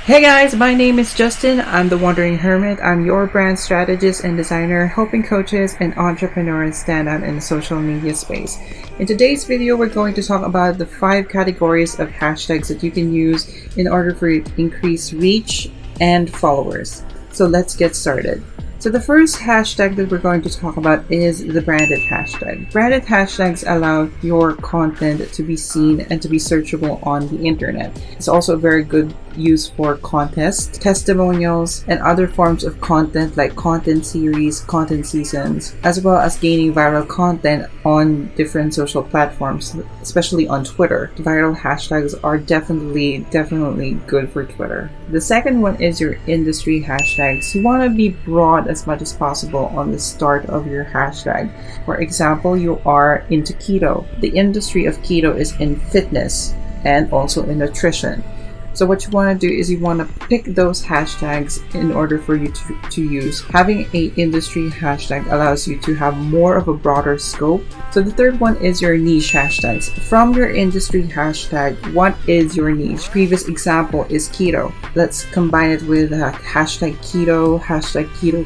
Hey guys, my name is Justin. I'm the Wandering Hermit. I'm your brand strategist and designer, helping coaches and entrepreneurs stand out in the social media space. In today's video, we're going to talk about the 5 categories of hashtags that you can use in order for you to increase reach and followers. So let's get started. So the first hashtag that we're going to talk about is the branded hashtag. Branded hashtags allow your content to be seen and to be searchable on the internet. It's also a very good use for contests, testimonials, and other forms of content like content series, content seasons, as well as gaining viral content on different social platforms, especially on Twitter. Viral hashtags are definitely good for Twitter. The second one is your industry hashtags. You want to be broad as much as possible on the start of your hashtag. For example, you are into keto. The industry of keto is in fitness and also in nutrition. So what you want to do is you want to pick those hashtags in order for you to use. Having a industry hashtag allows you to have more of a broader scope. So the third one is your niche hashtags. From your industry hashtag, what is your niche? Previous example is keto. Let's combine it with hashtag keto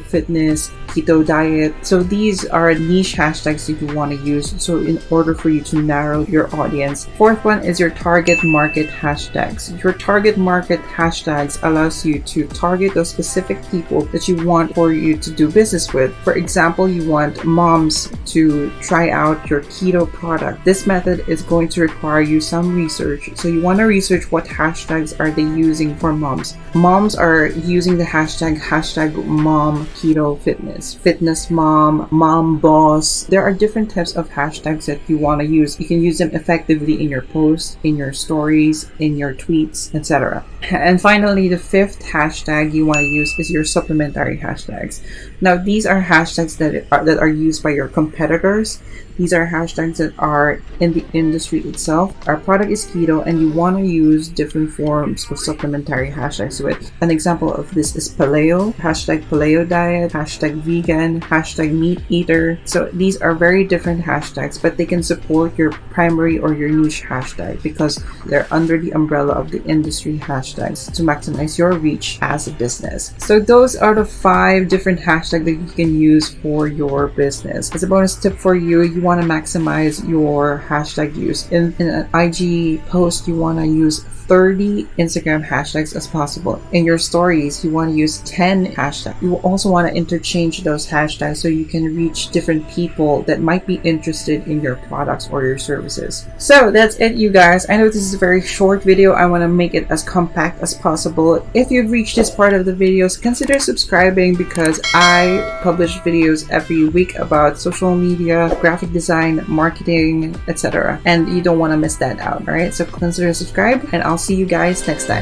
fitness, keto diet. So these are niche hashtags that you want to use. So in order for you to narrow your audience. Fourth one is your target market hashtags. Your target market hashtags allows you to target those specific people that you want for you to do business with. For example, you want moms to try out your keto product. This method is going to require you some research. So you want to research what hashtags are they using for moms. Moms are using the hashtag mom keto fitness mom, mom boss. There are different types of hashtags that you want to use. You can use them effectively in your posts, in your stories, in your tweets, etc. And finally, the fifth hashtag you want to use is your supplementary hashtags. Now, these are hashtags that are used by your competitors. These are hashtags that are in the industry itself. Our product is keto and you want to use different forms of supplementary hashtags to it. An example of this is paleo, hashtag paleo diet, hashtag vegan, hashtag meat eater. So these are very different hashtags, but they can support your primary or your niche hashtag because they're under the umbrella of the industry hashtags to maximize your reach as a business. So those are the 5 different hashtags that you can use for your business. As a bonus tip for you, you want to maximize your hashtag use. In an IG post, you want to use 30 Instagram hashtags as possible. In your stories, you want to use 10 hashtags. You also want to interchange those hashtags so you can reach different people that might be interested in your products or your services. So that's it, you guys. I know this is a very short video. I want to make it as compact as possible. If you've reached this part of the videos, consider subscribing because I publish videos every week about social media, graphic design, marketing, etc. And you don't want to miss that out, alright? So consider subscribe and I'll see you guys next time.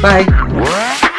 Bye!